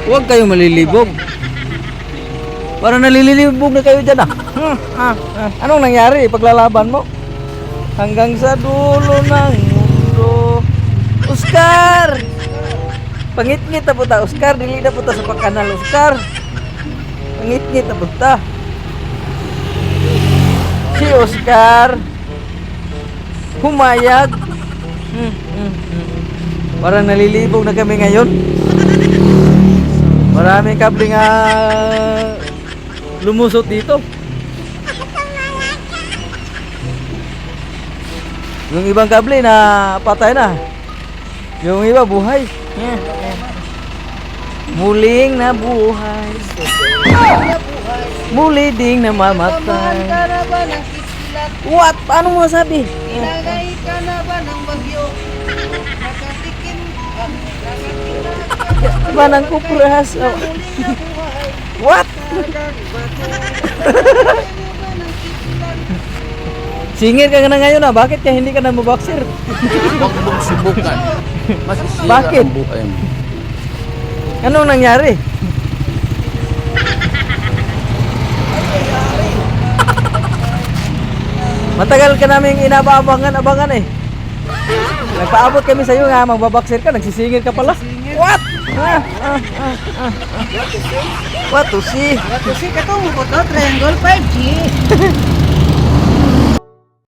Huwag kayong malilibog. Para nalilibog na kayo dyan ah. Anong nangyari paglalaban mo? Hanggang sa dulo ng mundo. Oscar! Pangit-ngit na puta, Oscar. Dili na puta sa pagkanal, Oscar. Pangit-ngit na puta. Si Oscar humayag. Parang nalilibog na kami ngayon. Maraming kable nga lumusot dito. Yung ibang kable na patay na. Yung iba buhay. Muling nabuhay. Muli ding namamatay. Pamahan ka na ba ng kisilat? What? Paano mo sabi? Ilagay ka na ba ng bagyo? Nakatikim ka. Manang kupras. Muli na buhay. What? Dagang bato. Ilagay mo ba ng kisilat? Singir ka na ngayon ah. Bakit ka hindi ka na maboxer? Huwag mong subukan. Masisira Bakit? ang buhay mo. Anong nangyari? Matagal ka namin inaabangan eh. Nagpaabot kami sa iyo nga magbaboxer ka, nagsisingir ka pala. What? What to see? Kasi katong mo ko to, triangle 5G.